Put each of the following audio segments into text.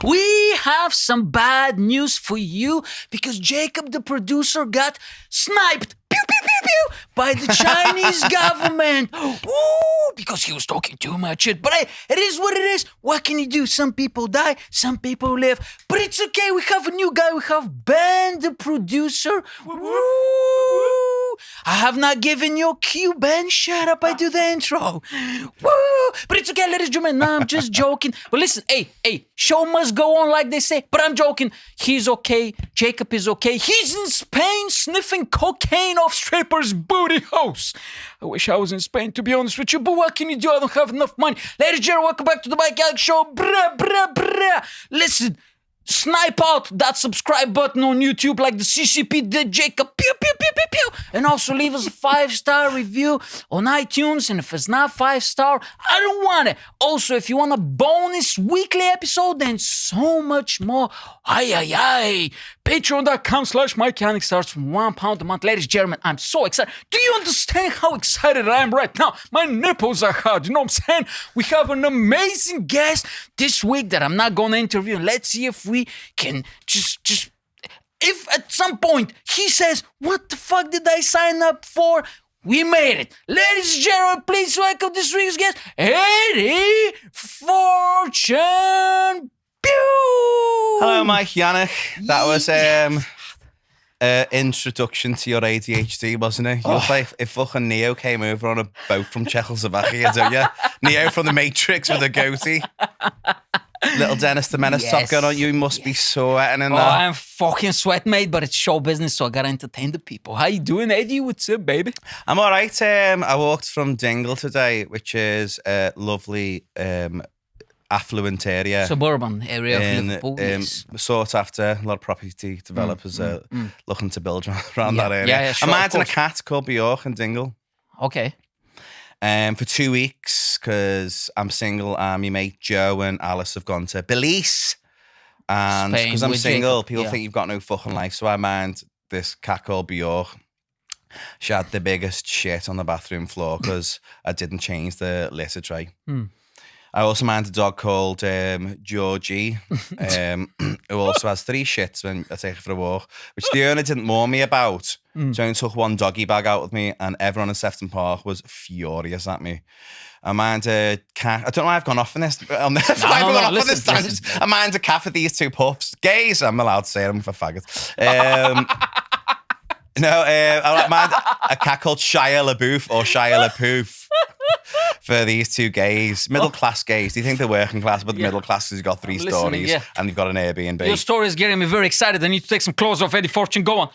We have some bad news for you because Jacob, the producer, got sniped. Pew, pew, pew, pew, by the Chinese government. Ooh, because he was talking too much shit. But hey, it is what it is. What can you do? Some people die, some people live. But it's okay. We have a new guy. We have Ben, the producer. Woo! I have not given you a cue, Ben. Shut up. I do the intro. Woo! But it's okay, ladies and gentlemen. No, I'm just joking. But listen, hey, show must go on like they say. But I'm joking. He's okay. Jacob is okay. He's in Spain sniffing cocaine off strippers' booty house. I wish I was in Spain, to be honest with you, but what can you do? I don't have enough money. Ladies and gentlemen, welcome back to the Mike Show. Brah, brah, brah. Listen, snipe out that subscribe button on YouTube like the CCP did Jacob. Pew, pew, pew, pew, pew. And also leave us a 5-star review on iTunes. And if it's not 5-star, I don't want it. Also, if you want a bonus weekly episode and so much more, Patreon.com/mikeyanek starts from £1 a month. Ladies and gentlemen, I'm so excited. Do you understand how excited I am right now? My nipples are hard. You know what I'm saying? We have an amazing guest this week that I'm not going to interview. Let's see if we can just if at some point he says, what the fuck did I sign up for? We made it. Ladies and gentlemen, please welcome this week's guest, Eddie Fortune. Pew! Hello, Yanek. That was introduction to your ADHD, wasn't it? You'll say if fucking Neo came over on a boat from Czechoslovakia, don't you? Neo from the Matrix with a goatee. Little Dennis the Menace Top Gun on you. Must be sweating in there. I'm fucking sweating, mate, but it's show business, so I gotta entertain the people. How you doing, Eddie? What's up, baby? I'm all right. I walked from Dingle today, which is a lovely affluent area. Suburban area of Liverpool. Sought after. A lot of property developers looking to build around that area. Yeah, sure, I'm managing a cat called Bjork in Dingle. Okay. For 2 weeks, because I'm single and my mate Joe and Alice have gone to Belize. And because I'm single, people think you've got no fucking life. So I mind this cat called Bjork. She had the biggest shit on the bathroom floor because I didn't change the litter tray. I also mind a dog called Georgie, who also has 3 shits when I take her for a walk, which the owner didn't warn me about. So I only took 1 doggy bag out with me, and everyone in Sefton Park was furious at me. I mind a cat. I don't know why I've gone off on this. I mind a cat for these 2 pups. Gays, I'm allowed to say them for faggots. I mind a cat called Shia LaBeouf or Shia LaPoof. For these 2 gays, middle-class gays. Do you think they're working class, but the middle class has got 3 stories and you've got an Airbnb? Your story is getting me very excited. I need to take some clothes off Eddie Fortune. Go on.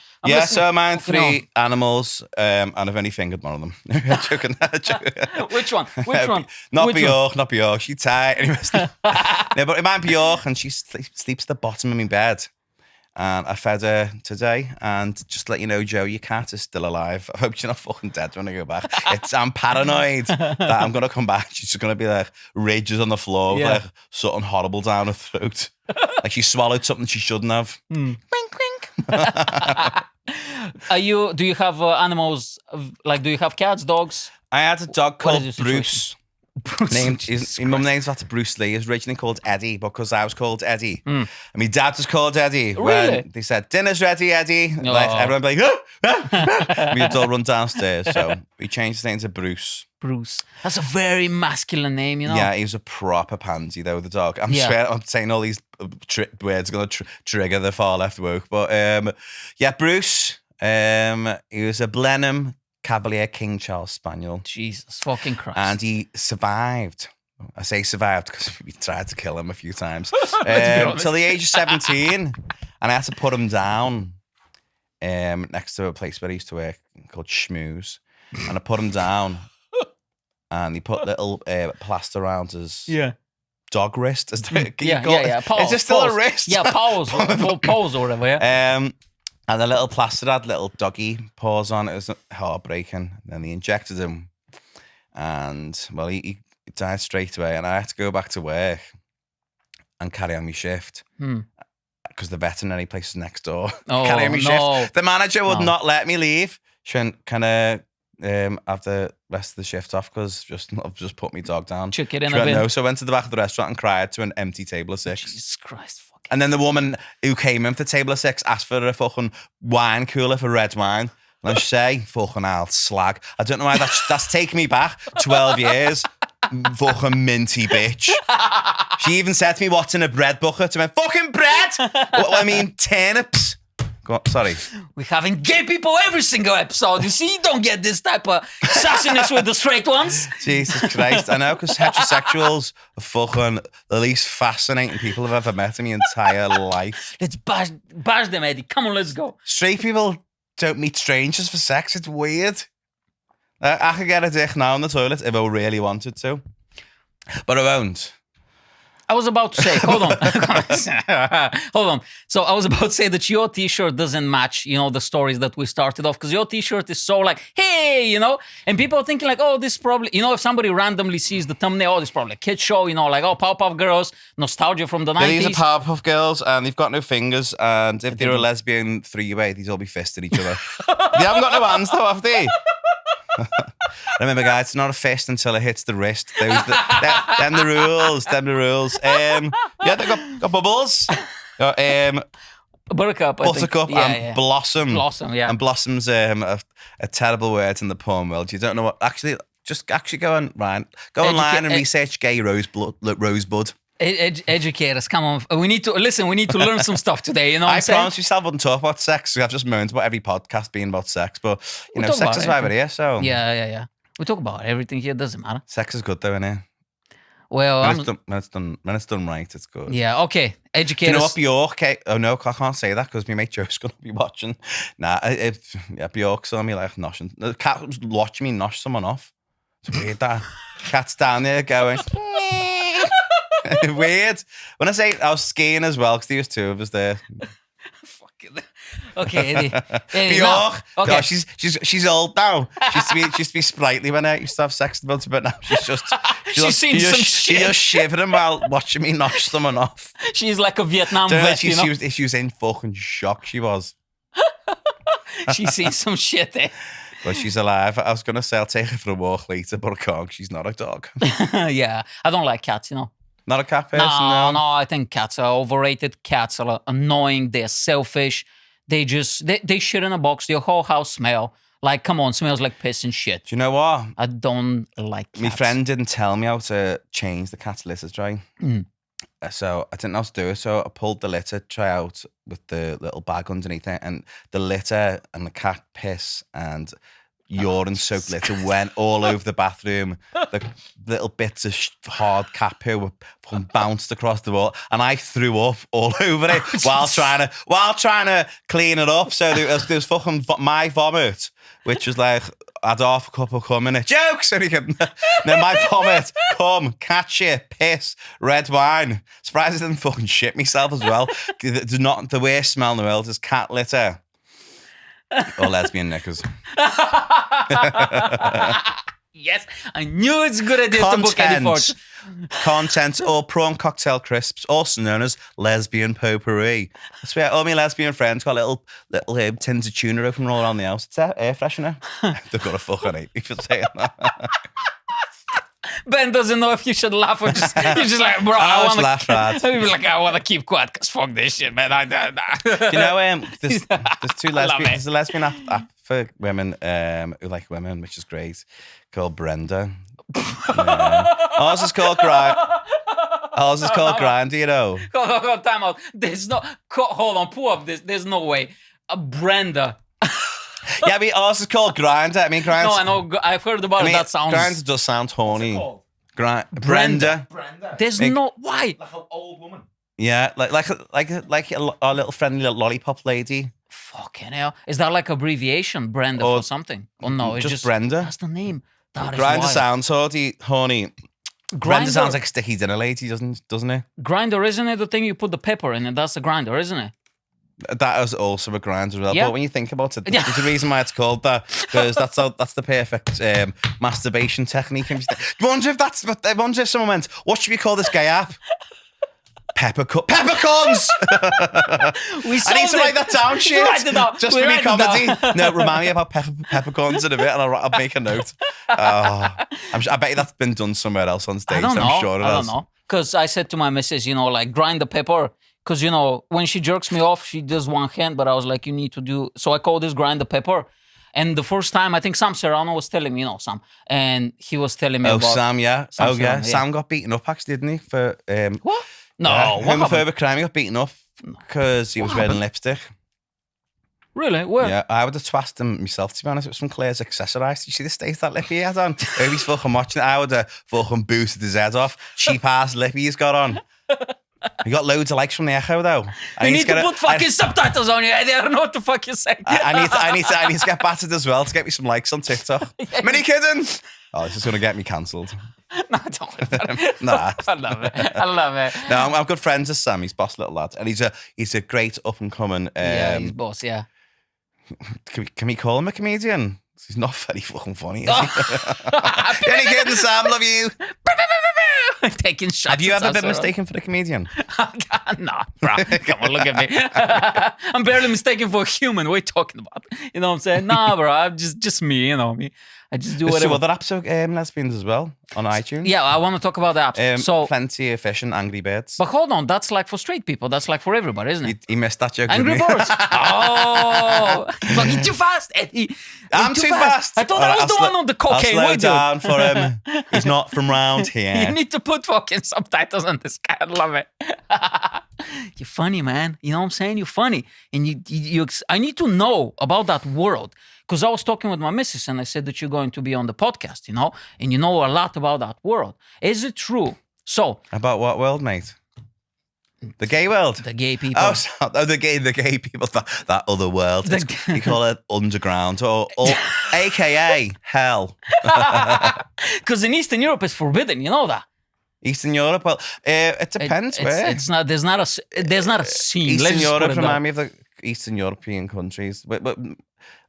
So I mind 3 animals and I've only fingered one of them. Joking. Which one? Not Bjork. She's tight. Anyways. No, but I mind Bjork and she sleeps at the bottom of my bed. And I fed her today, and just to let you know, Joe, your cat is still alive. I hope you're not fucking dead when I go back. I'm paranoid that I'm going to come back. She's just going to be like ridges on the floor, with like something horrible down her throat. Like she swallowed something she shouldn't have. Wink, wink. Do you have animals, like do you have cats, dogs? I had a dog called Bruce. His mum named after Bruce Lee. He was originally called Eddie because I was called Eddie. And my dad was called Eddie. Really? When they said, dinner's ready, Eddie. Like, everyone would be like, we'd all run downstairs. So we changed his name to Bruce. Bruce. That's a very masculine name, you know? Yeah, he was a proper pansy, though, the dog. I'm saying all these words are going to trigger the far left woke. But Bruce, he was a Blenheim Cavalier King Charles Spaniel. Jesus fucking Christ. And he survived. I say survived because we tried to kill him a few times. Till the age of 17. And I had to put him down next to a place where he used to work called Schmooze. And I put him down and he put little plaster around his dog wrist. Paws, is it still a wrist? Yeah, paws or whatever, yeah. And the little plaster had little doggy paws on. It was heartbreaking. Then they injected him. And, well, he died straight away. And I had to go back to work and carry on my shift. Because the veterinary place was next door. Carry on my shift. The manager would not let me leave. She went, can have the rest of the shift off because I've just put my dog down. Chuck it in a bin. No, so I went to the back of the restaurant and cried to an empty table of 6. Jesus Christ. Fucking. And then the woman who came in for the table of 6 asked for a fucking wine cooler for red wine. And I say, fucking hell, slag. I don't know why that's taking me back 12 years. Fucking minty bitch. She even said to me, what's in a bread bucket? I went, fucking bread! I mean, turnips. Go on, sorry. We're having gay people every single episode. You see, you don't get this type of sexiness with the straight ones. Jesus Christ. I know, because heterosexuals are fucking the least fascinating people I've ever met in my entire life. Let's bash them, Eddie. Come on, let's go. Straight people don't meet strangers for sex. It's weird. I could get a dick now in the toilet if I really wanted to. But I won't. I was about to say, hold on. Hold on. So I was about to say that your t-shirt doesn't match, the stories that we started off, because your t-shirt is so like, hey, and people are thinking like, oh, this probably, if somebody randomly sees the thumbnail, oh, this is probably a kid show, like, oh, Powerpuff Girls, nostalgia from the 90s. These are Powerpuff Girls, and they've got no fingers, and if they're a lesbian three-way, these all be fisting each other. They haven't got no hands though, have they? Remember, guys, it's not a fist until it hits the wrist. Them the rules. Yeah, they got bubbles. Buttercup, and Blossom. Blossom, yeah. And Blossom's a terrible word in the porn world. You don't know what. Actually, just go on, Ryan. Go online and research gay rosebud. Educate us, come on. We need to learn some stuff today, I promise you, I wouldn't talk about sex. I've just moaned about every podcast being about sex, but sex is why we're here, so. Yeah. We talk about everything here, doesn't matter. Sex is good though, innit? Well, when it's done right, it's good. Yeah, okay. Educate us. Do you know what Bjork? Oh no, I can't say that because my mate Joe's gonna be watching. Nah, Bjork saw me like noshing. The cat was watching me nosh someone off. It's weird that cat's down there going. Weird. When I say I was skiing as well, because there was 2 of us there. Fucking. Okay, Eddie. Bjork. No. Okay. No, she's old now. She used to be sprightly when I used to have sex with her, but now she's just she's seen some shit. She's just shivering while watching me nosh someone off. She's like a Vietnam vet, She was in fucking shock. She was. She's seen some shit, eh? But she's alive. I was gonna say I'll take her for a walk later, but I can't. She's not a dog. Yeah, I don't like cats. Not a cat person? No, I think cats are overrated. Cats are annoying. They're selfish. They shit in a box. Your whole house smell. Like, come on, smells like piss and shit. Do you know what? I don't like cats. My friend didn't tell me how to change the cat's litter tray. So I didn't know how to do it. So I pulled the litter tray out with the little bag underneath it, and the litter and the cat piss and urine-soaked litter went all over the bathroom. The little bits of hard cat poo were bounced across the wall, and I threw up all over it while trying to clean it up. So there was fucking my vomit, which was like had half a cup of cum in it. Jokes! No, my vomit, cum, cat shit, piss, red wine. Surprised I didn't fucking shit myself as well. The worst smell in the world is cat litter. Or lesbian knickers. Yes, I knew it's a good idea to book Eddie Ford. Content or prawn cocktail crisps, also known as lesbian potpourri. I swear, all my lesbian friends got little tins of tuna open all around the house. It's air freshener. They've got a fucking hate me for saying that. Ben doesn't know if you should laugh or just you're just like, bro, I want to laugh, Rad. I want to keep quiet because fuck this shit, man. Do you know, there's 2 lesbians. There's a lesbian app for women who like women, which is great, called Brenda. Ours is called Grind. Ours is called Grind. Do you know? Hold on, time out. There's no. Hold on, pull up this. There's no way. Brenda. Yeah, ours is called Grinder. I mean, Grinder. No, I know. I've heard about it. That sounds. Grinder does sound horny. Brenda. There's no why. Like an old woman. Yeah, like a little friendly lollipop lady. Fucking hell! Is that like abbreviation, Brenda, for something? Or no, it's just Brenda. That's the name. Grinder sounds horny. Brenda sounds like a sticky dinner lady, doesn't it? Grinder, isn't it the thing you put the pepper in? And that's a grinder, isn't it? That is also a grinder as well. Yeah. But when you think about it, there's a reason why it's called that, because that's the perfect masturbation technique. I wonder if someone went, what should we call this gay app? Peppercorns! I need to write that down, shit. Write it down. Just for me comedy. No, remind me about peppercorns in a bit and I'll make a note. I bet you that's been done somewhere else on stage. I'm sure it has. I don't know. Because I said to my missus, like grind the pepper. Because, when she jerks me off, she does one hand, but I was like, you need to do... So I call this grind the pepper. And the first time, I think Sam Serrano was telling me, Sam. And he was telling me about... Sam, yeah. Sam Serrano, Sam got beaten up, actually, didn't he? For What? No. Homophobic crime, he got beaten up because he was wearing lipstick. Really? Where? Yeah, I would have twassed him myself, to be honest. It was from Claire's Accessorised. You see the state that lip he had on? If he's fucking watching it, I would have fucking boosted his head off. Cheap-ass lip he's got on. He got loads of likes from the Echo, though. You need to put fucking subtitles on you. I don't know what the fuck you're saying. I need to get battered as well to get me some likes on TikTok. Mini kidding. Oh, this is going to get me cancelled. No, don't worry about it. Nah. I love it. No, I'm good friends with Sam. He's boss little lad. And he's a great up-and-coming... yeah, he's boss, yeah. Can we call him a comedian? He's not very fucking funny, is he? Mini kidding, Sam. Love you. Taking shots. Have you ever been mistaken for a comedian? No, bro. Come on, look at me. I'm barely mistaken for a human. What are you talking about? You know what I'm saying? Nah, bro. I'm just me, me. I just do whatever. There's other apps of lesbians as well on iTunes. Yeah, I want to talk about the apps. Plenty of Fish and Angry Birds. But hold on, that's like for straight people. That's like for everybody, isn't it? You missed that joke. Angry Birds. Oh, fucking too fast, Eddie. I'm too fast. I thought I was the one on the cocaine. I'll slow down for him. He's not from round here. You need to put fucking subtitles on this guy. I love it. You're funny, man. You know what I'm saying? You're funny. And I need to know about that world. Because I was talking with my missus and I said that you're going to be on the podcast, and you know a lot about that world. Is it true? So about what world, mate? The gay world? The gay people. Oh, the gay people, that other world. You call it underground or AKA hell. Because in Eastern Europe it's forbidden, you know that? Eastern Europe? Well, it depends where. It's not. There's not a scene. Eastern Europe remind me of the Eastern European countries, but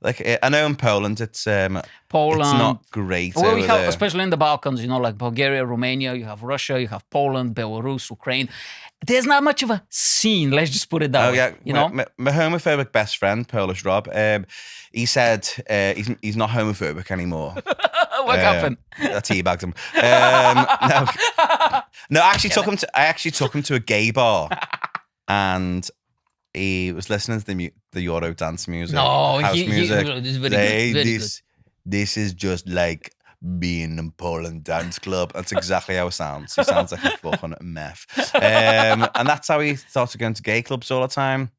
like I know in Poland, it's Poland. It's not great. Well, you have, especially in the Balkans, like Bulgaria, Romania. You have Russia. You have Poland, Belarus, Ukraine. There's not much of a scene. Let's just put it that way. Yeah, my homophobic best friend, Polish Rob, he said he's not homophobic anymore. What happened? I teabagged him. No, I actually took him to a gay bar, and he was listening to the Euro dance music. No, house music. This is very good. This is just like being in Poland dance club. That's exactly how it sounds. He sounds like a fucking meth. And that's how he started going to gay clubs all the time.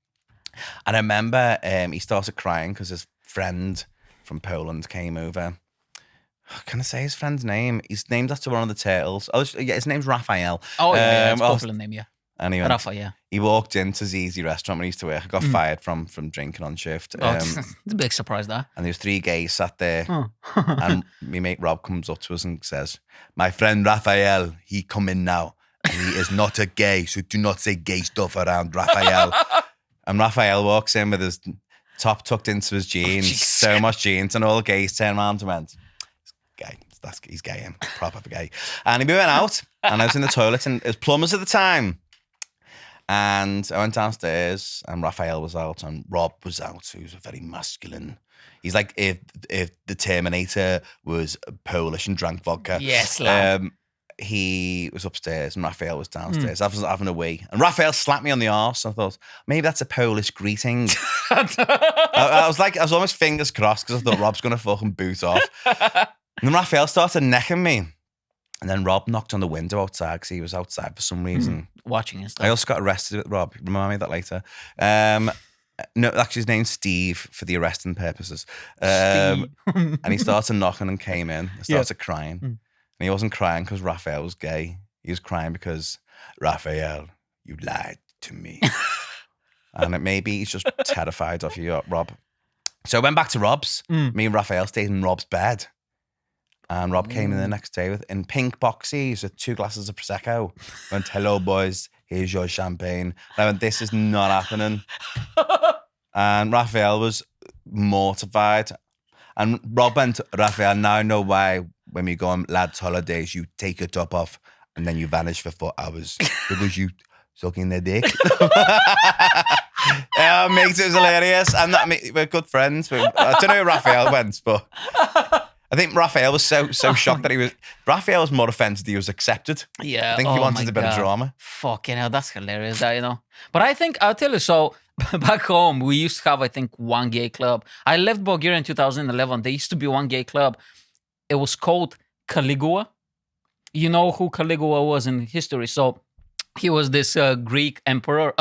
And I remember he started crying because his friend from Poland came over. Can I say his friend's name? He's named after one of the turtles. Oh, yeah, his name's Raphael. Oh, yeah, it's a popular name, yeah. Anyway, Rafa, yeah. He walked into Zizi restaurant when he used to work. I got fired from drinking on shift. It's a big surprise, that. And there was 3 gays sat there. And my mate Rob comes up to us and says, "My friend Raphael, he come in now. And he is not a gay, so do not say gay stuff around Raphael." And Raphael walks in with his top tucked into his jeans, so much jeans, and all the gays turn around and went, "Gay. He's gay, him. Proper gay." And we went out, and I was in the toilet, and it was plumbers at the time. And I went downstairs, and Raphael was out, and Rob was out, who's a very masculine. He's like if the Terminator was Polish and drank vodka. Yes, lad. He was upstairs, and Raphael was downstairs. I was having a wee, and Raphael slapped me on the arse. I thought maybe that's a Polish greeting. I was almost fingers crossed because I thought Rob's gonna fucking boot off. And then Raphael started necking me. And then Rob knocked on the window outside because he was outside for some reason. Watching and stuff. I also got arrested with Rob. Remind me of that later. No, actually his name's Steve for the arresting purposes. And he started knocking and came in. I started crying. And he wasn't crying because Raphael was gay. He was crying because, "Raphael, you lied to me." And maybe he's just terrified of you, Rob. So I went back to Rob's. Me and Raphael stayed in Rob's bed. And Rob came in the next day in pink boxies with 2 glasses of Prosecco. Went, "Hello, boys. Here's your champagne." And I went, "This is not happening." And Raphael was mortified. And Rob went, "Raphael, now I know why when we go on lads' holidays, you take your top off and then you vanish for 4 hours. Because you sucking their dick. Mate, it was hilarious. And we're good friends. I don't know where Raphael went, but I think Raphael was so shocked that Raphael was more offended that he was accepted. Yeah. I think he wanted a bit of drama. Fucking hell, that's hilarious, that, you know. But I think, I'll tell you, so back home, we used to have, I think, one gay club. I left Bulgaria in 2011. There used to be one gay club. It was called Caligula. You know who Caligula was in history. So he was this Roman emperor.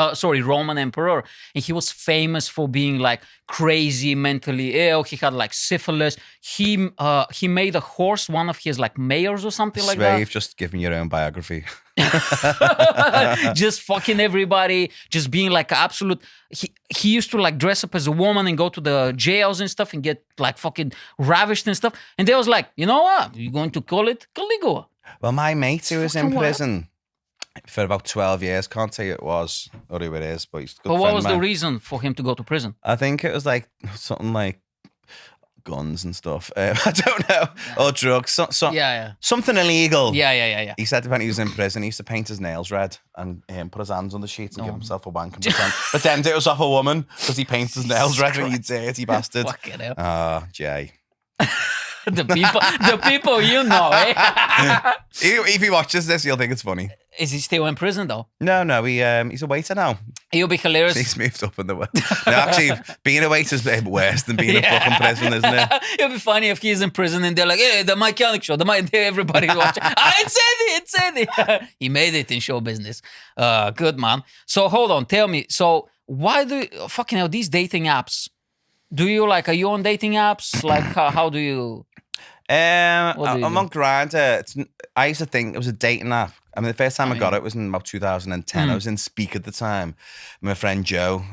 And he was famous for being like crazy, mentally ill. He had like syphilis. He made a horse one of his like mayors or something like that. You've just given your own biography. Just fucking everybody, just being like absolute. He used to like dress up as a woman and go to the jails and stuff and get like fucking ravished and stuff. And they was like, you know what? You're going to call it Caligula. Well, my mate who was in prison for about 12 years, can't say it was or who it is, but he's a good friend. What was the reason for him to go to prison? I think it was like something like guns and stuff. I don't know. Or drugs. Something illegal. Yeah. He said when he was in prison, he used to paint his nails red and put his hands on the sheet and give himself a wank and pretend it was off a woman because he paints his nails red when you dirty bastard. Fucking hell. Jay. the people you know, eh? If he watches this, he'll think it's funny. Is he still in prison though? No, he's a waiter now. He'll be hilarious. He's moved up in the world. No, actually, being a waiter is worse than being in fucking prison, isn't it? It'll be funny if he's in prison and they're like, hey, the Mike Yanek show, everybody's watching. It's Eddie. He made it in show business. Good, man. So hold on, tell me. So why do you, fucking hell, these dating apps, are you on dating apps? Like, how do you? I'm on Grindr. I used to think it was a dating app. I mean, the first time I got it was in about 2010. I was in Speak at the time. My friend Joe,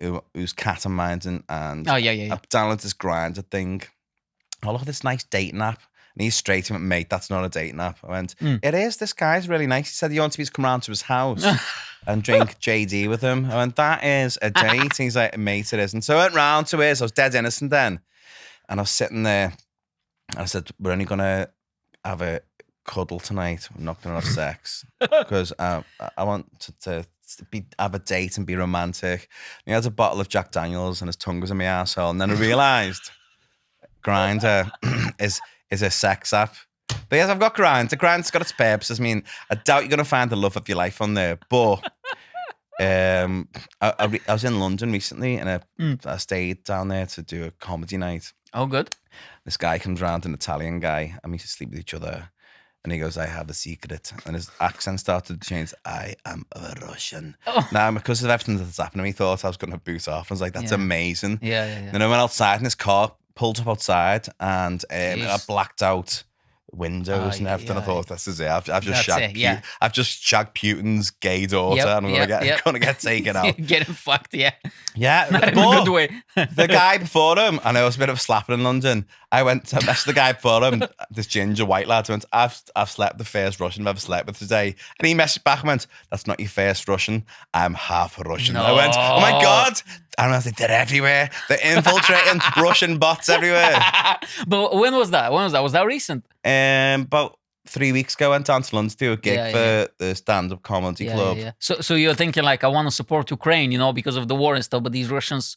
who's cat and minding, and I downloaded this Grindr thing. Oh, look at this nice dating app. And he's straight to me, mate, that's not a dating app. I went, it is. This guy's really nice. He said he wants me to come around to his house and drink JD with him. I went, that is a date. He's like, mate, it isn't. So I went round to his. I was dead innocent then. And I was sitting there and I said, we're only going to have a cuddle tonight. We're not going to have sex because I want to have a date and be romantic. And he had a bottle of Jack Daniels and his tongue was in my arsehole. And then I realised Grindr is a sex app. But yes, I've got Grindr. Grindr's got its purposes. I mean, I doubt you're going to find the love of your life on there. But I was in London recently and I stayed down there to do a comedy night. Oh, good. This guy comes around, an Italian guy, and we used to sleep with each other. And he goes, I have a secret. And his accent started to change. I am a Russian. Oh. Now, because of everything that's happened, he thought I was going to boot off. I was like, that's amazing. Yeah. Then I went outside and his car pulled up outside and I blacked out windows and everything. I thought, this is it. I've just shagged Putin's gay daughter and I'm gonna get taken out. Getting fucked, Yeah. Not in a good way. The guy before him, I know it was a bit of a slapper in London. I went to mess the guy before him, this ginger white lad, went, I've slept the first Russian I've ever slept with today. And he messaged back and went, that's not your first Russian. I'm half Russian. No. I went, oh my God. And I was like, they're everywhere. They're infiltrating Russian bots everywhere. But when was that? Was that recent? About 3 weeks ago, I went down to London to do a gig for the stand-up comedy club. Yeah. So you're thinking like, I want to support Ukraine, because of the war and stuff, but these Russians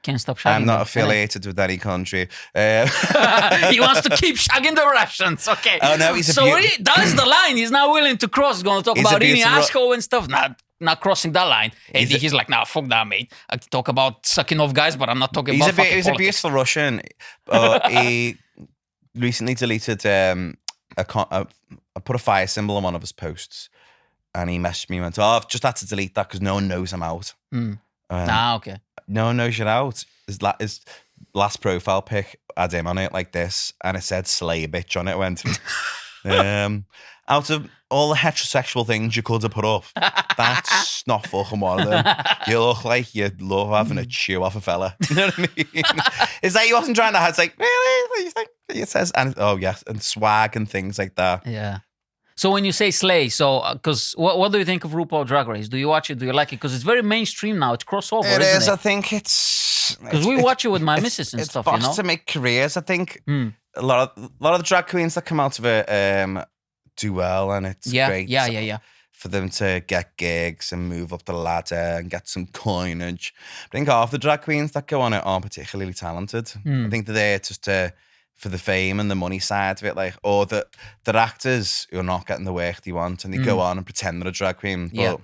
can't stop shagging. I'm not affiliated with any country. He wants to keep shagging the Russians. Okay. Oh no, that's the line. He's not willing to cross. He's going to talk about eating asshole and stuff. Not crossing that line. He's like, nah, fuck that, mate. I can talk about sucking off guys, but I'm not talking about fucking He's a beautiful Russian. He recently deleted I put a fire symbol on one of his posts, and he messaged me and went, I've just had to delete that because no one knows I'm out. Okay. No one knows you're out. His last profile pic had him on it like this, and it said slay a bitch on it. Went, out of all the heterosexual things you could have put up, that's not fucking one of them. You look like you love having a chew off a fella. You know what I mean? It's like he wasn't trying to hide. It's like, really? What do you think? It says, and and swag and things like that. Yeah. So when you say slay, because what do you think of RuPaul Drag Race? Do you watch it? Do you like it? Because it's very mainstream now. It's crossover, isn't it? I think it's... Because we watch it with my missus and stuff, It's to make careers. I think a lot of the drag queens that come out of it do well, and it's great. Yeah. for them to get gigs and move up the ladder and get some coinage. I think half the drag queens that go on it aren't particularly talented. I think they're there just for the fame and the money side of it, like, or they're actors who are not getting the work they want and they go on and pretend they're a drag queen. But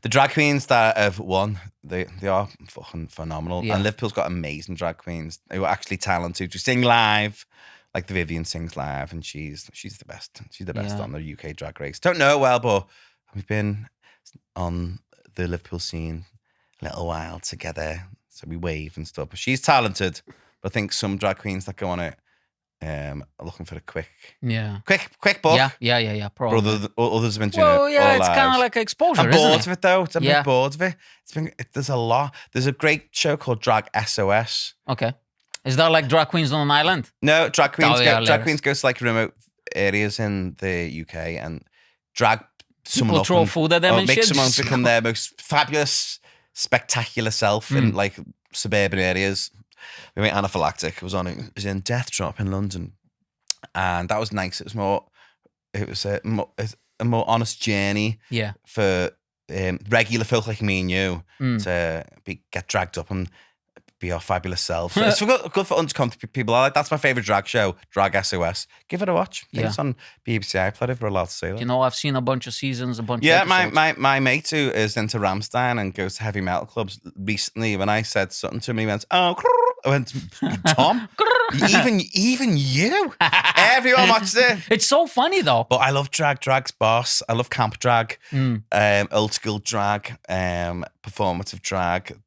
the drag queens that have won, they are fucking phenomenal. And Liverpool's got amazing drag queens who are actually talented, who sing live. Like the Vivian sings live, and she's the best. She's the best on the UK Drag Race. Don't know her well, but we've been on the Liverpool scene a little while together, so we wave and stuff. But she's talented. But I think some drag queens that go on it are looking for a quick buck. Yeah. Probably. Others have been doing it all it's kind of like exposure. I'm bored of it though. I'm a bit bored of it. There's a lot. There's a great show called Drag SOS. Okay. Is that like drag queens on an island? No, drag queens go to like remote areas in the UK and drag someone People up throw food at them and make shit. someone become their most fabulous, spectacular self in like suburban areas. We went Anaphylactic. It was in Death Drop in London, and that was nice. It was a more honest journey. Yeah. For regular folk like me and you to get dragged up and be our fabulous selves. So it's good for uncomfortable people. That's my favourite drag show, Drag SOS. Give it a watch. I think it's on BBC iPlayer if we're allowed to say that. You know, I've seen a bunch of seasons, a bunch of episodes. Yeah, my mate who is into Rammstein and goes to heavy metal clubs, recently when I said something to him, he went, oh, I went, Tom, even you? Everyone watches it. It's so funny though. But I love drag. Drag's boss. I love camp drag, old school drag, performative drag,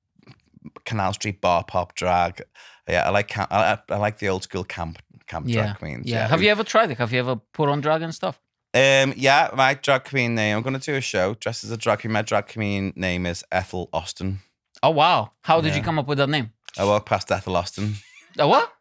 Canal Street bar pop drag. Yeah, I like the old school camp drag queens. Yeah. Have you ever tried it? Have you ever put on drag and stuff? Yeah, my drag queen name. I'm going to do a show dressed as a drag queen. My drag queen name is Ethel Austin. Oh wow! How did you come up with that name? I walked past Ethel Austin. A what?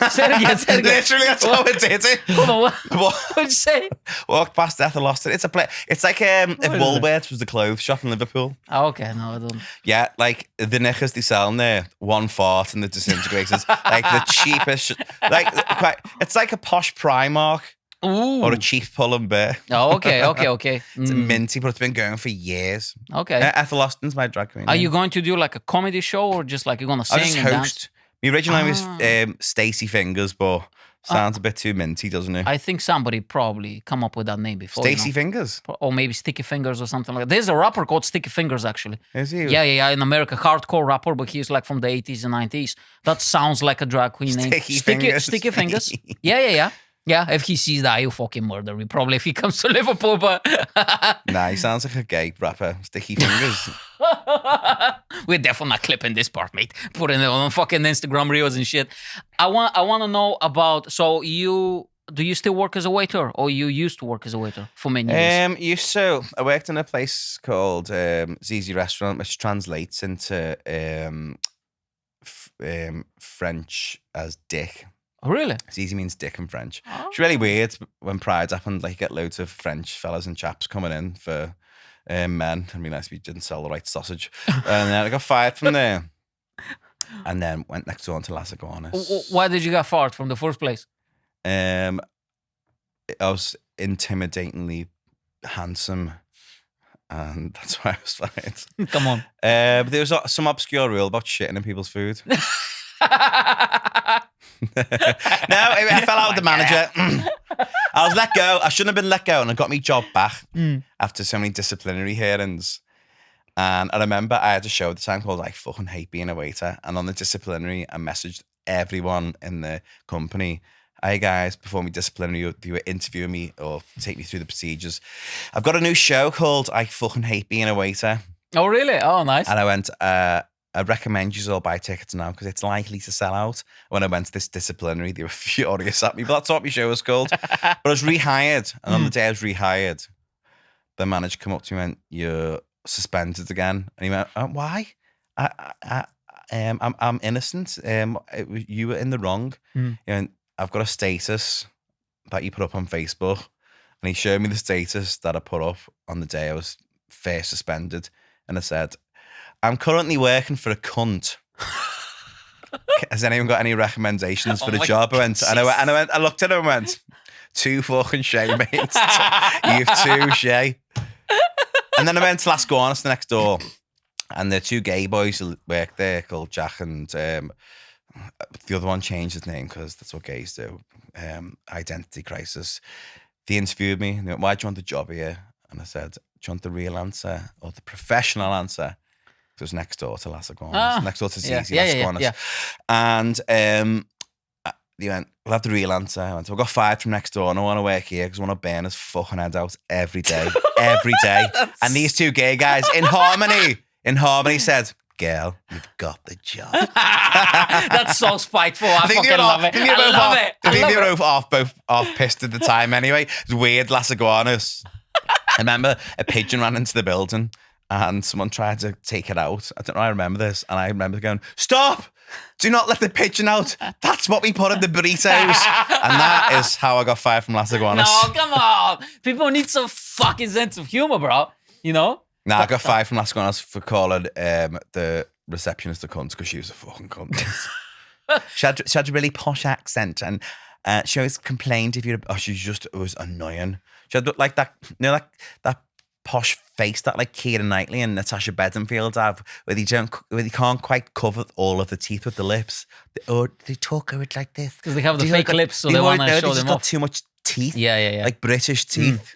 Say it again. Literally, that's how it did it. Hold on, what did you say? Walked past Ethel Austin. It's a play. It's like if Woolworths was the clothes shop in Liverpool. Oh, okay. No, I don't. Yeah, like the knickers they sell in there, one fart and the disintegrators. Like the cheapest. It's like a posh Primark. Ooh. Or a cheap Pull&Bear. Oh, okay. It's minty, but it's been going for years. Okay. Ethel Austin's my drag queen. Are you going to do like a comedy show or just like you're going to sing I just and host. dance? My original name was Stacey Fingers, but sounds a bit too minty, doesn't it? I think somebody probably come up with that name before. Stacey Fingers? Or maybe Sticky Fingers or something like that. There's a rapper called Sticky Fingers, actually. Is he? Yeah. In America, hardcore rapper, but he's like from the 80s and 90s. That sounds like a drag queen name. Sticky Fingers. Yeah. Yeah, if he sees that, he'll fucking murder me. Probably if he comes to Liverpool, but... Nah, he sounds like a gay rapper. Sticky Fingers. We're definitely not clipping this part, mate. Putting it on fucking Instagram reels and shit. I want to know about... So do you still work as a waiter, or you used to work as a waiter for many years? I worked in a place called Zizi Restaurant, which translates into French as dick. Oh, really? Zizi means dick in French. Oh. It's really weird when Pride happened. Like, you get loads of French fellas and chaps coming in for men. It'd be nice if you didn't sell the right sausage. And then I got fired from there. And then went next door to Las Iguanas. Why did you get fired from the first place? I was intimidatingly handsome. And that's why I was fired. Come on. But there was some obscure rule about shitting in people's food. No, I fell out with the manager. I was let go. I shouldn't have been let go, and I got my job back after so many disciplinary hearings. And I remember I had a show at the time called I Fucking Hate Being a Waiter. And on the disciplinary, I messaged everyone in the company. Hey guys, before me disciplinary, you were interviewing me or take me through the procedures. I've got a new show called I Fucking Hate Being a Waiter. Oh, really? Oh, nice. And I went, I recommend you all buy tickets now because it's likely to sell out. When I went to this disciplinary, they were furious at me. But that's what my show was called. But I was rehired. And on the day I was rehired, the manager came up to me and went, you're suspended again. And he went, why? I'm innocent. You were in the wrong. And I've got a status that you put up on Facebook. And he showed me the status that I put up on the day I was first suspended. And I said, I'm currently working for a cunt. Has anyone got any recommendations for the job? I looked at him and went, too fucking shay, mate. You've too shay. And then I went to Las Guanas next door, and the 2 gay boys who worked there called Jack and the other one changed his name because that's what gays do. Identity crisis. They interviewed me. And they went, why do you want the job here? And I said, do you want the real answer or the professional answer? It was next door to Las Guanas, next door to Zizi Las Guanas. Yeah. And they went, we'll have the real answer. I went, I got fired from next door and I want to work here because I want to burn his fucking head out every day. Every day. And these 2 gay guys in harmony said, girl, you've got the job. That's so spiteful. I fucking love it. I love it. I think they were both off pissed at the time anyway. It was weird, Las Iguanas. I remember a pigeon ran into the building and someone tried to take it out. I don't know, I remember this. And I remember going, stop! Do not let the pigeon out. That's what we put in the burritos. And that is how I got fired from Las Iguanas. No, come on. People need some fucking sense of humor, bro. You know? Nah, I got fired from Las Guanas for calling the receptionist a cunt because she was a fucking cunt. she had a really posh accent and she always complained if you. Oh, it was annoying. She had like that, that posh face that like Keira Knightley and Natasha Bedingfield have, where they can't quite cover all of the teeth with the lips. They talk over it like this because they have the fake lips, so they want to show them off. Too much teeth. Yeah. Like British teeth.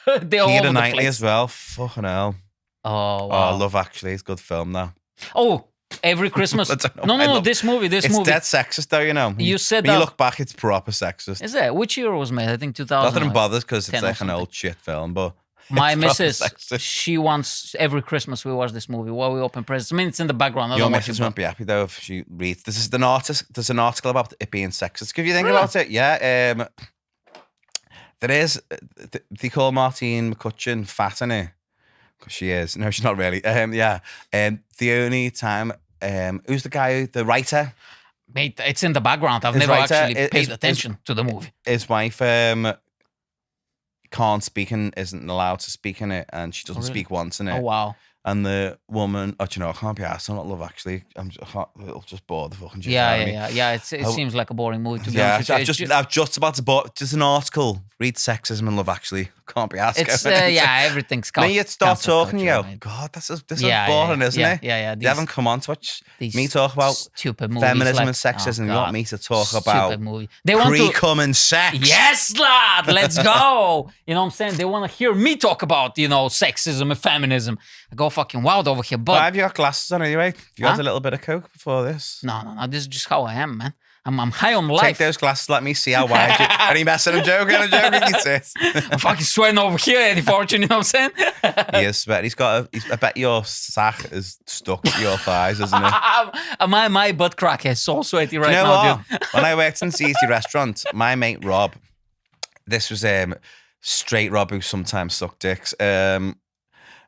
Keira Knightley as well. Fucking hell. Oh, wow. Love Actually. It's a good film now. Oh, every Christmas. No, this movie. It's dead sexist though, you know. You said when that. you look back, it's proper sexist. Is it? Which year was made? I think 2000. Nothing bothers because it's like an old shit film, but my missus, she wants every Christmas we watch this movie while we open presents. I mean, it's in the background. Your missus won't be happy though if she reads. There's an article about it being sexist. If you think about it, yeah. There is. They call Martine McCutcheon fat, innit? Because she is. No, she's not really. Yeah. The only time. Who's the guy? The writer. Mate, it's in the background. I've never actually paid attention to the movie. His wife can't speak and isn't allowed to speak in it, and she doesn't speak once in it. Oh wow. And the woman, I can't be asked. I'm not Love Actually. It'll just bore the fucking shit out of me. Yeah. It seems like a boring movie to be honest. I'm just about to bore. Just an article. Read sexism and Love Actually. Can't be asked. It's everything's. Then you start talking, you go, God, this is boring, isn't it? Yeah. They haven't come on to watch me talk about stupid movies, feminism and sexism. You want me to talk about pre-cum and sex? Yes, lad. Let's go. You know what I'm saying? They want to hear me talk about sexism and feminism. I go fucking wild over here. But why have you got glasses on anyway? You had a little bit of coke before this? No. This is just how I am, man. I'm high on life. Take those glasses, let me see how wide you... Are you messing? I'm joking, you sis. I'm fucking sweating over here, Eddie Fortune, you know what I'm saying? He is sweating. I bet your sack is stuck to your thighs, isn't it? My butt crack is so sweaty right now, dude. When I worked in Zizi restaurant, my mate Rob, this was straight Rob who sometimes sucked dicks.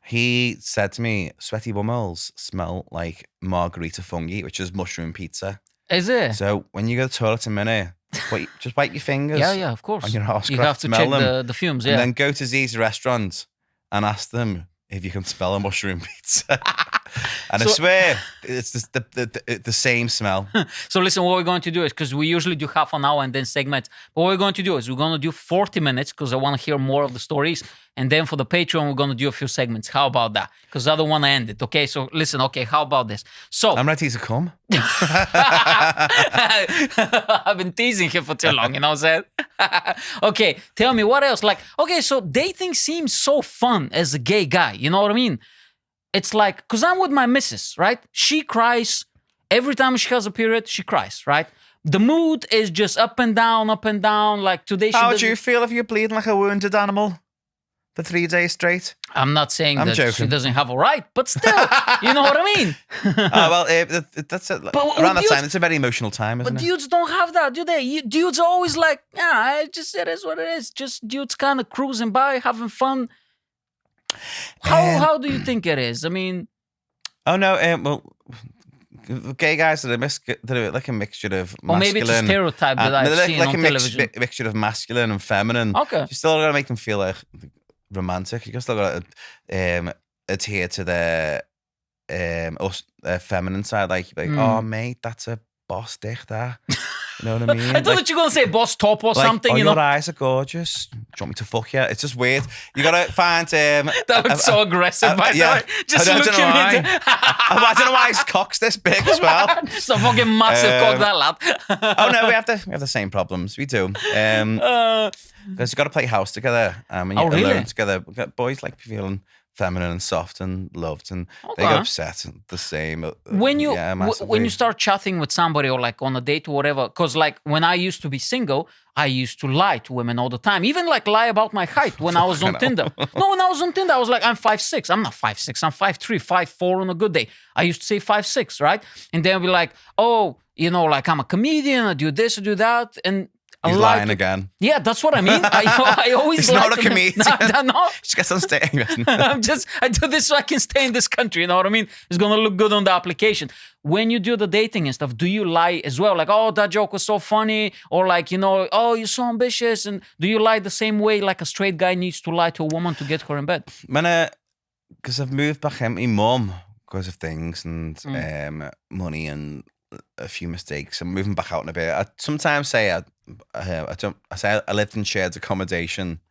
He said to me, sweaty bumholes smell like margarita fungi, which is mushroom pizza. Is it? So when you go to the toilet in a minute, just wipe your fingers. Yeah, of course. On your arse you have to check the fumes, yeah. And then go to Zizi restaurant and ask them if you can smell a mushroom pizza. And I swear, it's the same smell. So listen, what we're going to do is, because we usually do half an hour and then segments, but what we're going to do is we're going to do 40 minutes because I want to hear more of the stories. And then for the Patreon, we're going to do a few segments. How about that? Because I don't want to end it, okay? So listen, okay, how about this? So I'm ready to come. I've been teasing him for too long, you know what I'm saying? Okay, tell me what else. So dating seems so fun as a gay guy, you know what I mean? It's like, because I'm with my missus, right? She cries. Every time she has a period, she cries, right? The mood is just up and down. Like today, how would you feel if you're bleeding like a wounded animal for 3 days straight? I'm not saying that joking. She doesn't have a right, but still, you know what I mean? That's it. Around that time, it's a very emotional time, isn't it? But dudes don't have that, do they? Dudes are always like, it is what it is. Just dudes kind of cruising by, having fun. How do you think it is? I mean, oh no, gay guys are like a mixture of masculine. Or maybe it's a stereotype that I've seen on television. Mixture of masculine and feminine. Okay, you still gotta make them feel like romantic. You still gotta adhere to their feminine side. Like, oh mate, that's a boss dick there. You know what I mean? I thought that you were gonna say boss top or something. Your eyes are gorgeous. Do you want me to fuck you? It's just weird. You gotta find. That was so aggressive, by the way. Just I don't looking know why. at it. I don't know why his cock's this big as well. It's a fucking massive cock, that lad. Oh no, we have the same problems. We do. Because you got to play house together. When you're alone together, boys like feeling feminine and soft and loved, and they get upset the same. When you start chatting with somebody or like on a date or whatever, because like when I used to be single, I used to lie to women all the time, even like lie about my height when I was on Tinder. No, when I was on Tinder, I was like, I'm 5'6". I'm not 5'6". I'm 5'3", 5'4" on a good day. I used to say 5'6", right? And then I'd be like, oh, like I'm a comedian, I do this, I do that, and he's lying again. Yeah, that's what I mean. I always He's not a comedian. No. Just gets on stage. I do this so I can stay in this country. You know what I mean? It's gonna look good on the application. When you do the dating and stuff, do you lie as well? Like, oh, that joke was so funny, or like, oh, you're so ambitious. And do you lie the same way like a straight guy needs to lie to a woman to get her in bed? Because I've moved back in with my mum because of things and money and a few mistakes. I'm moving back out in a bit. I sometimes say I lived in shared accommodation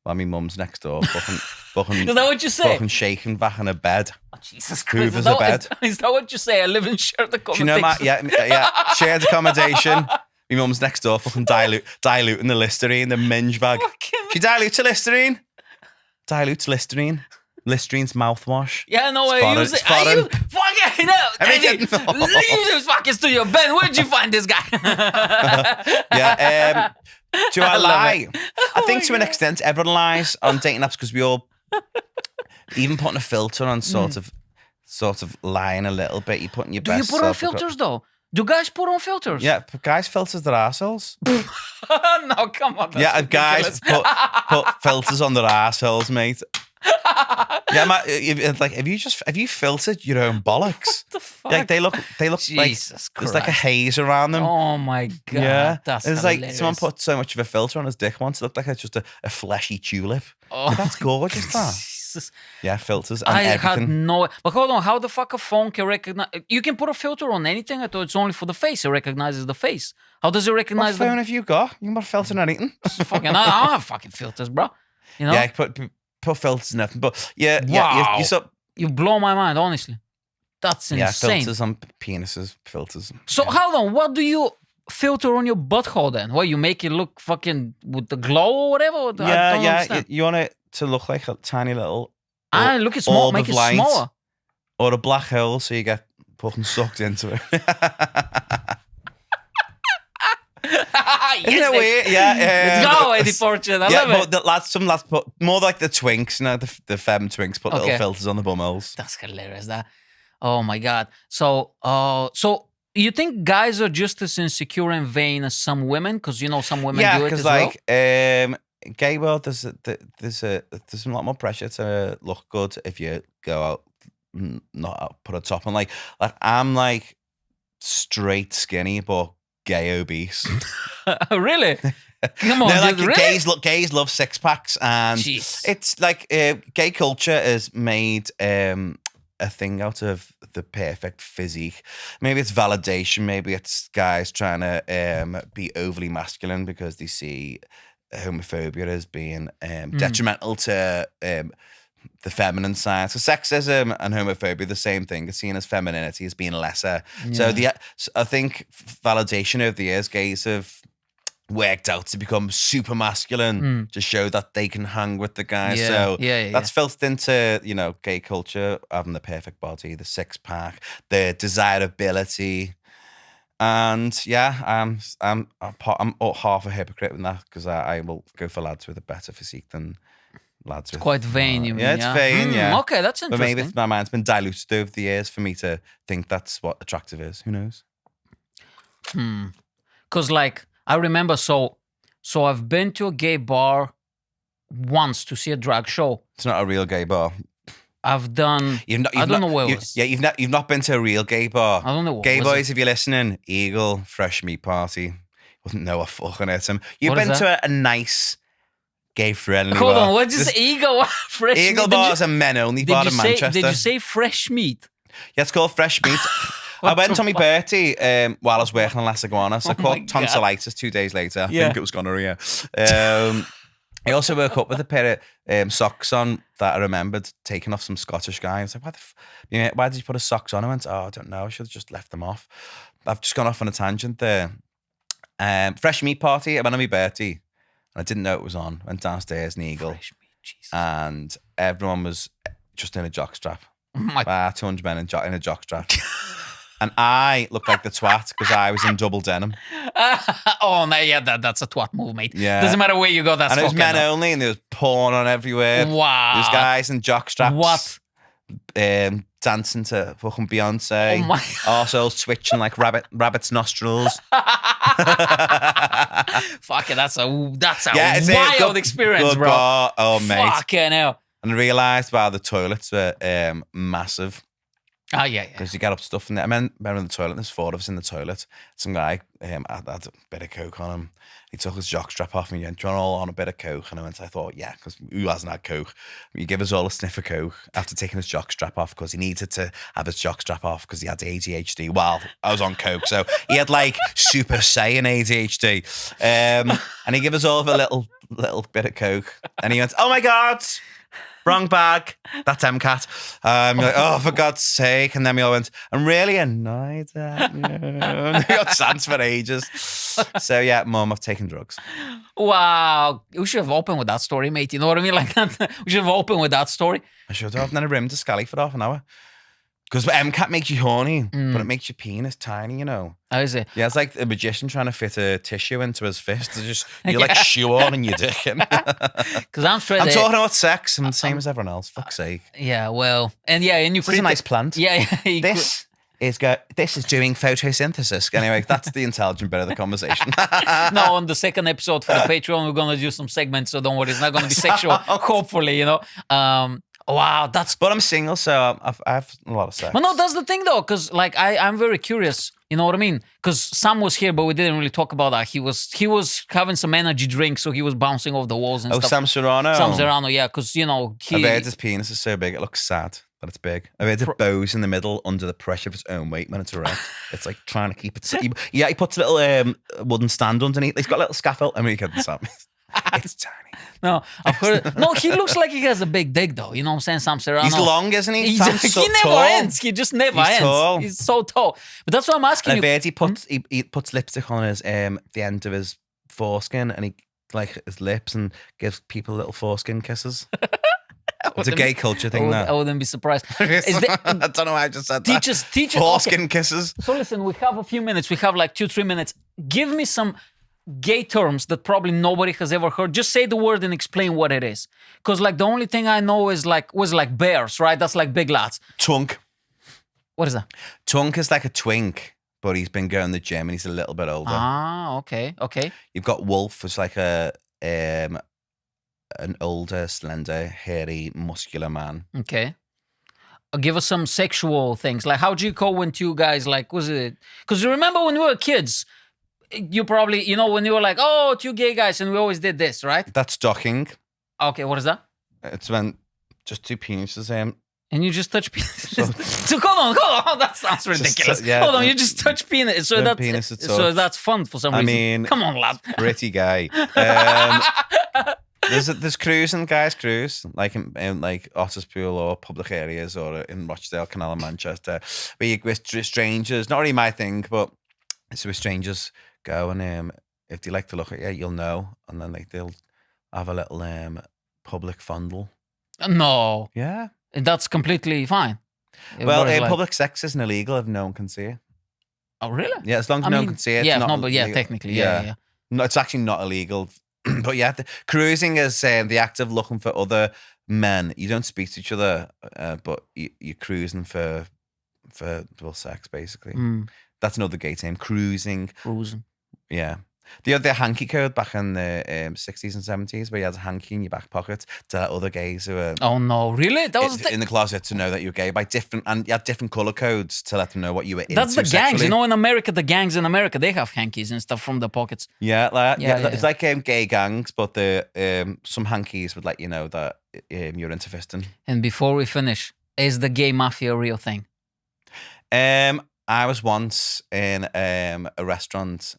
while my mum's next door. Fucking, is that what you say? Fucking shaking back in a bed. Oh, Jesus Christ! Hoovers a bed. Is that what you say? I live in shared accommodation. Do you know, yeah, shared accommodation. My mum's next door, fucking diluting the Listerine, the minge bag. She dilutes the Listerine. Dilutes Listerine. Listerine's mouthwash. Yeah, no, I use it. Fucking hell, Eddie, leave this fucking studio. Ben, where'd you find this guy? Yeah, do I lie? I think to an extent, everyone lies on dating apps because we all, even putting a filter on, sort of lying a little bit. You're putting your best. Do you put on filters though? Do guys put on filters? Yeah, guys filters their arseholes. No, come on. Yeah, and guys put filters on their arseholes, mate. Yeah, have you filtered your own bollocks? What the fuck? Like they look Jesus like Christ. There's like a haze around them. Oh my god! Yeah, that's it's hilarious. like someone put so much of a filter on his dick once. It looked like it's just a fleshy tulip. Oh, but that's gorgeous. That. Jesus. Yeah, filters and I everything. had no. But hold on, how the fuck a phone can recognize? You can put a filter on anything. I thought it's only for the face. It recognizes the face. How does it recognize? What phone have you got? You can put a filter on anything. Fucking, I don't have fucking filters, bro. You know? Yeah, put filters and nothing. But yeah, wow. yeah, you blow my mind, honestly. That's insane. Yeah, filters on penises, filters. So hold on, what do you filter on your butthole then? What, you make it look fucking with the glow or whatever? Yeah. You want it to look like a tiny little. Look at small, make it smaller. Or a black hole, so you get fucking sucked into it. Yes, isn't it weird? Yeah. Let's go, Eddie Fortune. I love it. Some lads put more like the twinks, the femme twinks put little filters on the bumholes. That's hilarious. That. Oh my god. So you think guys are just as insecure and vain as some women? Because some women do it as well. Yeah, because gay world there's a lot more pressure to look good if you go out, not put a top on. Like I'm like straight skinny, but gay obese. Really? Come on, no, like really? gays love six packs, and Jeez. It's like gay culture has made a thing out of the perfect physique. Maybe it's validation. Maybe it's guys trying to be overly masculine because they see homophobia as being detrimental to the feminine side. So sexism and homophobia, the same thing. It's seen as femininity as being lesser. Yeah. So I think validation over the years, gays have worked out to become super masculine to show that they can hang with the guys. Yeah. So yeah. that's filtered into, gay culture, having the perfect body, the six pack, the desirability. And yeah, I'm half a hypocrite in that because I will go for lads with a better physique than lads with. It's quite vain, you mean? Yeah, it's vain, yeah. Okay, that's interesting. But maybe my mind's been diluted over the years for me to think that's what attractive is. Who knows? Because I remember, so I've been to a gay bar once to see a drag show. It's not a real gay bar. I've done. I don't know where it was. Yeah, you've not been to a real gay bar. I don't know. Gay boys, if you're listening, Eagle Fresh Meat Party. Wouldn't know a fucking item. You've What been is to a nice gay friendly Hold bar. on, what is Eagle Fresh Eagle Meat? Bar is a men only bar in Manchester. Did you say fresh meat? Yeah, it's called Fresh Meat. I went on my birthday while I was working on Las Iguanas. I caught tonsillitis 2 days later. I think it was gonorrhea. I also woke up with a pair of socks on that I remembered taking off some Scottish guy. I was like, why did you put his socks on? I went, I don't know. I should have just left them off. I've just gone off on a tangent there. Fresh meat party. I went on my birthday and I didn't know it was on. Went downstairs in Eagle. Fresh meat, Jesus. And everyone was just in a jockstrap. 200 men in a jockstrap. And I looked like the twat because I was in double denim. Oh, no, yeah, that's a twat move, mate. Yeah. Doesn't matter where you go, that's and it was men up. only, and there was porn on everywhere. Wow. There's guys in jockstraps. What? Dancing to fucking Beyonce. Oh my. Arseholes twitching like rabbit's nostrils. Fuck it, that's a it's wild experience, good bro. Bar. Oh, mate. Fucking hell. And I realised, wow, the toilets were massive. Oh, yeah. Because you get up stuff in there. I remember in the toilet, there's 4 of us in the toilet. Some guy had a bit of coke on him. He took his jockstrap off and he went, "Do you want all on a bit of coke?" And I thought, yeah, because who hasn't had coke? You give us all a sniff of coke after taking his jockstrap off because he needed to have his jockstrap off because he had ADHD while I was on coke. So he had like Super Saiyan ADHD. And he gave us all a little bit of coke. And he went, "Oh my God, wrong bag. That's MCAT." You're like, "Oh, for God's sake." And then we all went, "I'm really annoyed at you." And we got sans for ages. So yeah, Mum, I've taken drugs. Wow. We should have opened with that story, mate. You know what I mean? Like that. We should have opened with that story. I should have. Then I rimmed a scally for half an hour. Because MCAT makes you horny, but it makes your penis tiny, you know. How is it? Yeah, it's like a magician trying to fit a tissue into his fist. You're like shoe on and you're dicking. Because I'm straight. I'm talking about sex. I'm the same as everyone else. Fuck's sake. Yeah, well, and yeah, and you. This is a nice plant. Yeah. This is doing photosynthesis. Anyway, that's the intelligent bit of the conversation. No, on the second episode for the Patreon, we're gonna do some segments. So don't worry, it's not gonna be sexual. Hopefully, you know. Wow, that's. But I'm single, so I have a lot of sex. Well, no, that's the thing though, because like I'm very curious. You know what I mean? Because Sam was here, but we didn't really talk about that. He was having some energy drink, so he was bouncing off the walls and stuff. Sam Serrano. Sam Serrano, yeah, because you know I've heard his penis is so big it looks sad that it's big. I've heard it bows in the middle under the pressure of its own weight when it's erect. It's like trying to keep it. Yeah, he puts a little wooden stand underneath. He's got a little scaffold. I mean, you can't Sam. It's tiny. No, I've heard it. No, he looks like he has a big dick, though. You know what I'm saying? Sam Serrano. He's long, isn't he? He never tall. ends. He just never ends. Tall. He's so tall. But that's what I'm asking you. He puts lipstick on his the end of his foreskin, and he like his lips, and gives people little foreskin kisses. It's a gay culture thing. I wouldn't be surprised. I don't know why I just said that. Teach us. Foreskin kisses. So listen, we have a few minutes. We have like 2-3 minutes. Give me some gay terms that probably nobody has ever heard. Just say the word and explain what it is. Because like the only thing I know was like bears, right? That's like big lads. Twunk. What is that? Twunk is like a twink, but he's been going to the gym and he's a little bit older. Ah, okay. You've got wolf, it's like an older, slender, hairy, muscular man. Okay. Give us some sexual things. Like how do you call when two guys like, was it? Because you remember when we were kids, you probably, you know, when you were like, oh, 2 gay guys, and we always did this, right? That's docking. Okay, what is that? It's when just 2 penises and you just touch penis. So hold on, that sounds ridiculous. Hold on, you just touch penis. So that's fun for some reason. I mean, come on, lad. Pretty gay. There's cruising, guys cruise, like in like Otterspool or public areas or in Rochdale Canal in Manchester. But you with strangers, not really my thing, but it's with strangers go and if they like to look at you, you'll know, and then like they'll have a little public fondle. No. Yeah. That's completely fine. Well, public sex isn't illegal if no one can see it. Oh, really? Yeah, as long as no one can see it. Yeah, it's not but yeah, technically, yeah. No, it's actually not illegal. But yeah, cruising is the act of looking for other men. You don't speak to each other, but you're cruising for sex, basically. That's another gay term, cruising. Yeah. The other hanky code back in the 60s and 70s where you had a hanky in your back pocket to let other gays who were oh no, really? That was in the closet to know that you're gay by different, and you had different colour codes to let them know what you were into. That's the gangs, sexually. You know, in America, the gangs in America, they have hankies and stuff from the pockets. Yeah, it's like gay gangs, but the some hankies would let you know that you're into fisting. And before we finish, is the gay mafia a real thing? I was once in a restaurant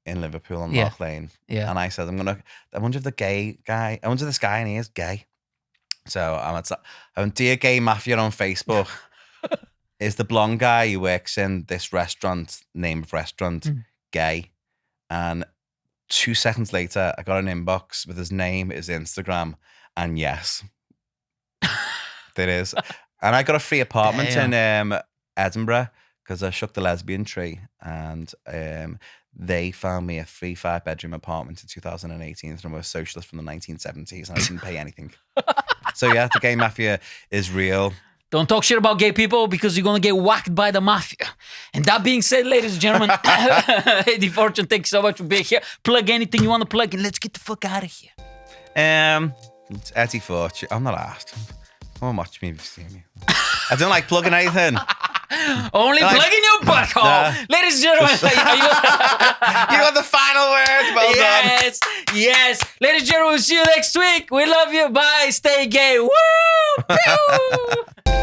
in Liverpool on Loch Lane. Yeah. And I said, I wonder if this guy and he is gay. So I went, dear gay mafia on Facebook, is the blonde guy who works in this restaurant, name of restaurant, gay? And 2 seconds later, I got an inbox with his name, his Instagram, and yes, there is. And I got a free apartment in Edinburgh because I shook the lesbian tree, and they found me a free 5-bedroom apartment in 2018 from a socialist from the 1970s, and I didn't pay anything. So yeah, the gay mafia is real. Don't talk shit about gay people because you're going to get whacked by the mafia. And that being said, ladies and gentlemen, Eddie Fortune, thanks so much for being here. Plug anything you want to plug and let's get the fuck out of here. It's Eddie Fortune. I'm not asked. Come on, watch me if you see me. I don't like plugging anything. Only plugging your butthole. Ladies and gentlemen. You got the final word. Well done. Yes. Ladies and gentlemen, we'll see you next week. We love you. Bye. Stay gay. Woo! Pew!